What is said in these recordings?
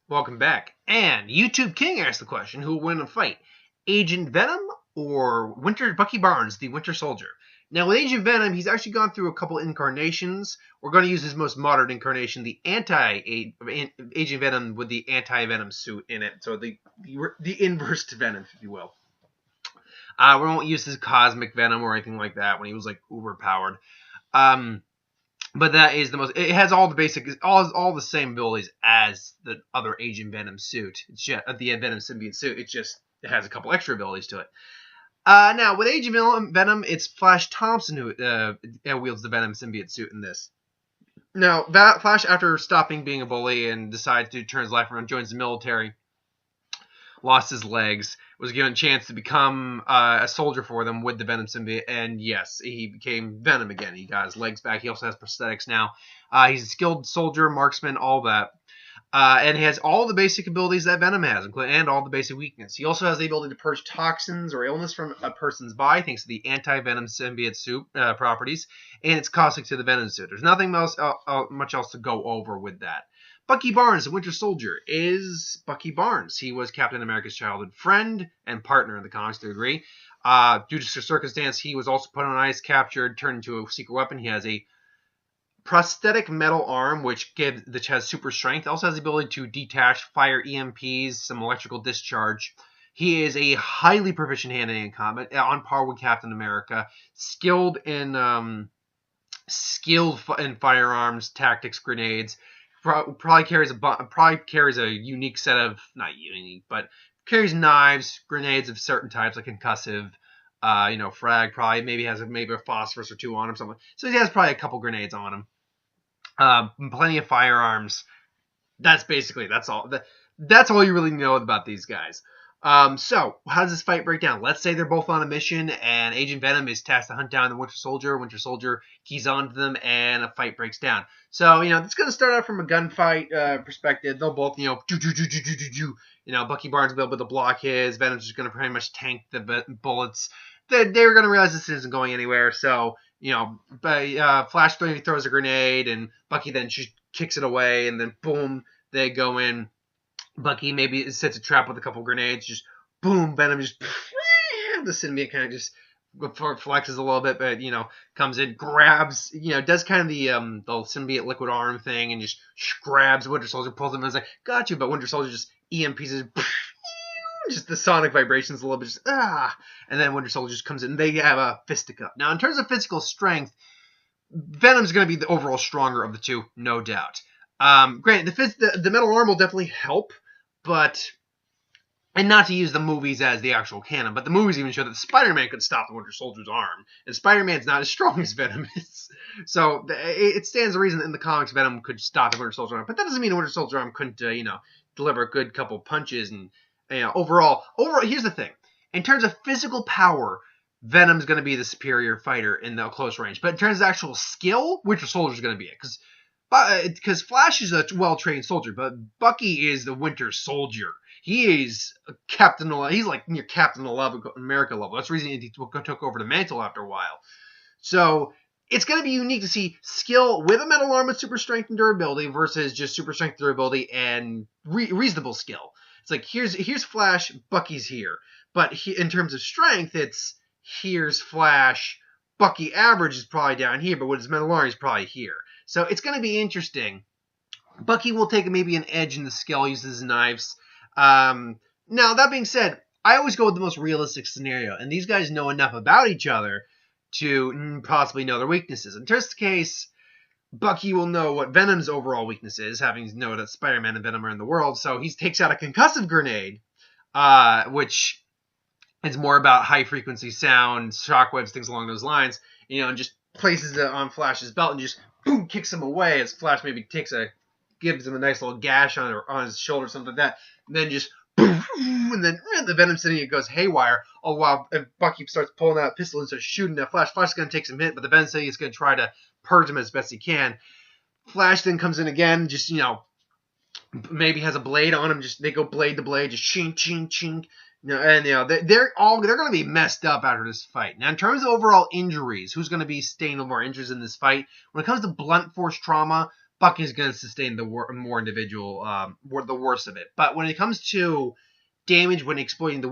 Welcome back. And YouTube King asked the question, who will win a fight? Agent Venom or Bucky Barnes, the Winter Soldier? Now, with Agent Venom, he's actually gone through a couple incarnations. We're going to use his most modern incarnation, the Agent Venom with the anti-Venom suit in it. So the inverse to Venom, if you will. We won't use his cosmic Venom or anything like that when he was like uber powered. But that is the most. It has all the basic, all the same abilities as the other Agent Venom suit. It's just the Venom symbiote suit. It has a couple extra abilities to it. Now with Agent Venom, it's Flash Thompson who wields the Venom symbiote suit in this. Now Flash, after stopping being a bully and decides to turn his life around, joins the military. Lost his legs, was given a chance to become a soldier for them with the Venom symbiote, and yes, he became Venom again. He got his legs back. He also has prosthetics now. He's a skilled soldier, marksman, all that. And he has all the basic abilities that Venom has, and all the basic weakness. He also has the ability to purge toxins or illness from a person's body, thanks to the anti-Venom symbiote suit properties, and it's caustic to the Venom suit. There's nothing else, much else to go over with that. Bucky Barnes, the Winter Soldier, is Bucky Barnes. He was Captain America's childhood friend and partner in the comics, to agree. Due to circumstance, he was also put on ice, captured, turned into a secret weapon. He has a prosthetic metal arm, which has super strength. Also has the ability to detach, fire EMPs, some electrical discharge. He is a highly proficient hand-to-hand combat, on par with Captain America. Skilled in firearms, tactics, grenades. Probably carries a unique set of, not unique, but carries knives, grenades of certain types, like concussive, frag. Probably maybe has maybe a phosphorus or two on him, something. So he has probably a couple grenades on him. Plenty of firearms. That's all. That's all you really know about these guys. So how does this fight break down? Let's say they're both on a mission, and Agent Venom is tasked to hunt down the Winter Soldier. Winter Soldier keys onto them, and a fight breaks down. So, it's going to start out from a gunfight perspective. They'll both, Bucky Barnes will be able to block his. Venom's just going to pretty much tank the bullets. They're going to realize this isn't going anywhere. So, Flash throws a grenade, and Bucky then just kicks it away, and then boom, they go in. Bucky maybe sets a trap with a couple grenades, just boom, Venom just the symbiote kind of just flexes a little bit, but comes in, grabs, does kind of the symbiote liquid arm thing, and just grabs Winter Soldier, pulls him, and is like, got you, but Winter Soldier just EMPs his, just the sonic vibrations a little bit, and then Winter Soldier just comes in, and they have a fisticuff. Now, in terms of physical strength, Venom's going to be the overall stronger of the two, no doubt. Granted, the metal arm will definitely help, and not to use the movies as the actual canon, but the movies even show that Spider-Man could stop the Winter Soldier's arm, and Spider-Man's not as strong as Venom is. So it stands to reason that in the comics Venom could stop the Winter Soldier's arm, but that doesn't mean the Winter Soldier's arm couldn't, deliver a good couple punches. And overall, here's the thing: in terms of physical power, Venom's going to be the superior fighter in the close range, but in terms of actual skill, Winter Soldier's going to be it, because Flash is a well-trained soldier, but Bucky is the Winter Soldier. He is he's like near Captain America level. That's the reason he took over the mantle after a while. So it's going to be unique to see skill with a metal arm with super strength and durability versus just super strength, durability, and reasonable skill. It's like, here's Flash, Bucky's here. But in terms of strength, it's here's Flash, Bucky average is probably down here, but with his metal arm, he's probably here. So it's going to be interesting. Bucky will take maybe an edge in the skill, uses his knives. Now, that being said, I always go with the most realistic scenario, and these guys know enough about each other to possibly know their weaknesses. In this case, Bucky will know what Venom's overall weakness is, having known that Spider-Man and Venom are in the world, so he takes out a concussive grenade, which is more about high-frequency sound, shockwaves, things along those lines, and just places it on Flash's belt and just boom, kicks him away as Flash maybe gives him a nice little gash on his shoulder or something like that, and then just boom, and then the Venom symbiote goes haywire. All while Bucky starts pulling out a pistol and starts shooting at Flash. Flash is going to take some hit, but the Venom symbiote is going to try to purge him as best he can. Flash then comes in again, just maybe has a blade on him. Just they go blade to blade, just ching ching ching. They're going to be messed up after this fight. Now, in terms of overall injuries, who's going to be staying more injuries in this fight? When it comes to blunt force trauma, Bucky's going to sustain the more individual, the worst of it. But when it comes to damage when exploited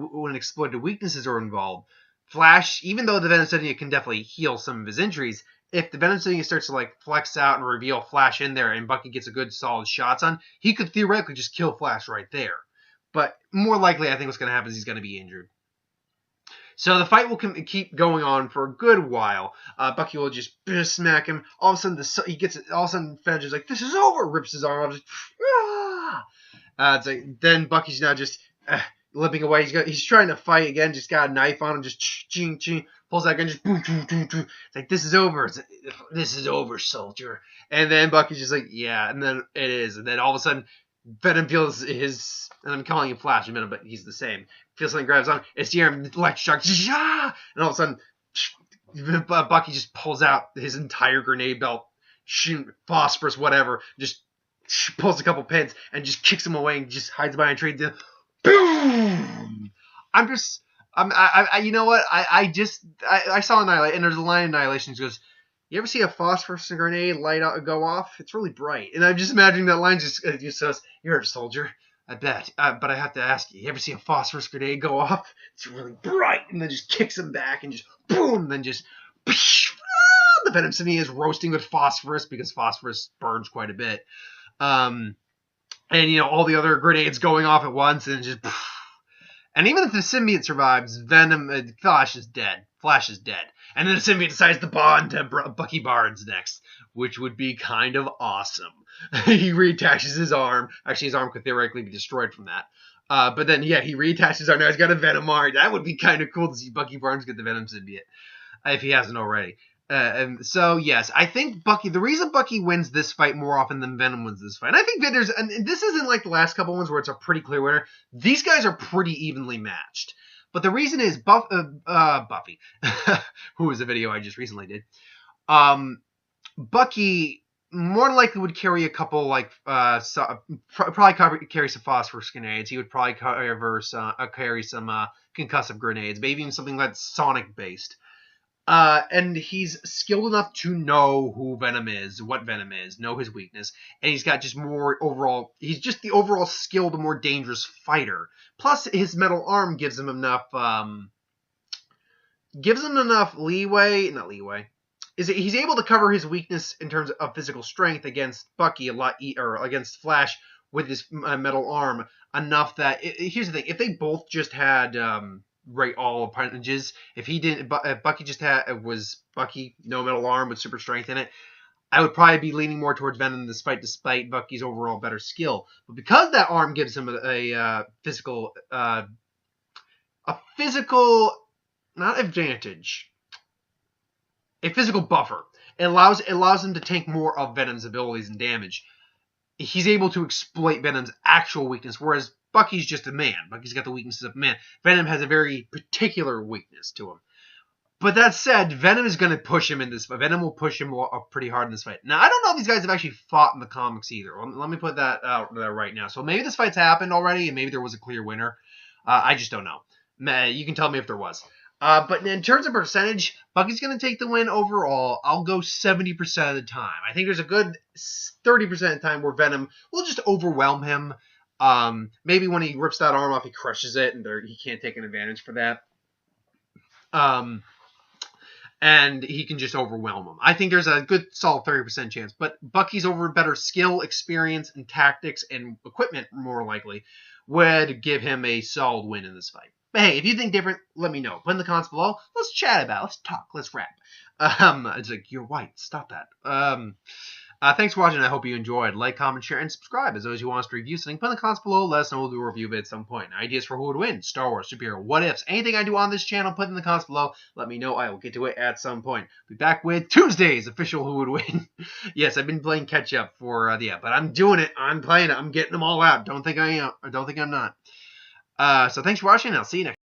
weaknesses are involved, Flash, even though the Venom Symbiote can definitely heal some of his injuries, if the Venom Symbiote starts to like flex out and reveal Flash in there, and Bucky gets a good solid shots on, he could theoretically just kill Flash right there. But more likely, I think what's going to happen is he's going to be injured. So the fight will keep going on for a good while. Bucky will just smack him. All of a sudden, all of a sudden, Fedge is like, "This is over!" Rips his arm off. It's like, then Bucky's now just limping away. He's trying to fight again. Just got a knife on him. Just ching ching. Pulls that gun. Just boom boom boom boom. It's like, "This is over. This is over, soldier." And then Bucky's just like, "Yeah." And then it is. And then all of a sudden, Venom feels his, and I'm calling him Flash in a minute, but he's the same. Feels something grabs on. It's the arm, electric shock, and all of a sudden, Bucky just pulls out his entire grenade belt, phosphorus, whatever, just pulls a couple pins and just kicks him away and just hides behind a tree. Boom! You know what? I saw Annihilation, and there's a line in Annihilation that goes, "You ever see a phosphorus grenade go off? It's really bright." And I'm just imagining that line just says, "You're a soldier, I bet. But I have to ask you ever see a phosphorus grenade go off? It's really bright." And then just kicks him back and just boom, then just the Venom Symbiote is roasting with phosphorus because phosphorus burns quite a bit. And all the other grenades going off at once, and just. And even if the symbiote survives, Flash is dead. And then the symbiote decides to bond to Bucky Barnes next, which would be kind of awesome. He reattaches his arm. Actually, his arm could theoretically be destroyed from that. But then, yeah, he reattaches his arm. Now he's got a Venom arm. That would be kind of cool to see Bucky Barnes get the Venom symbiote, if he hasn't already. And so, yes, I think the reason Bucky wins this fight more often than Venom wins this fight, and I think and this isn't like the last couple ones where it's a pretty clear winner. These guys are pretty evenly matched. But the reason is Buffy, who was a video I just recently did. Bucky more than likely would carry a couple, probably carry some phosphorus grenades. He would probably carry some concussive grenades, maybe even something that's Sonic based. And he's skilled enough to know who Venom is, what Venom is, know his weakness, and he's got just more overall. He's just the overall skilled, more dangerous fighter. Plus, his metal arm gives him enough leeway. Not leeway. He's able to cover his weakness in terms of physical strength against Bucky or against Flash with his metal arm enough that here's the thing: if they both just had all appendages. If Bucky just was Bucky, no metal arm with super strength in it, I would probably be leaning more towards Venom despite Bucky's overall better skill. But because that arm gives him a physical, not advantage, a physical buffer, it allows him to tank more of Venom's abilities and damage. He's able to exploit Venom's actual weakness, whereas Bucky's just a man. Bucky's got the weaknesses of a man. Venom has a very particular weakness to him. But that said, Venom is going to push him in this fight. Venom will push him pretty hard in this fight. Now, I don't know if these guys have actually fought in the comics either. Let me put that out there right now. So maybe this fight's happened already, and maybe there was a clear winner. I just don't know. You can tell me if there was. But in terms of percentage, Bucky's going to take the win overall. I'll go 70% of the time. I think there's a good 30% of the time where Venom will just overwhelm him. Maybe when he rips that arm off, he crushes it, and he can't take an advantage for that. And he can just overwhelm him. I think there's a good solid 30% chance. But Bucky's over better skill, experience, and tactics and equipment, more likely, would give him a solid win in this fight. But hey, if you think different, let me know. Put in the comments below. Let's chat about it. Let's talk. Let's rap. It's like, you're white. Stop that. Thanks for watching. I hope you enjoyed. Like, comment, share, and subscribe. As those who want us to review something, put in the comments below. Let us know. We'll do a review of it at some point. Ideas for who would win. Star Wars, superhero, what ifs. Anything I do on this channel, put in the comments below. Let me know. I will get to it at some point. Be back with Tuesday's official who would win. Yes, I've been playing catch up for but I'm doing it. I'm playing it. I'm getting them all out. Don't think I am. Or don't think I'm not. So thanks for watching. I'll see you next.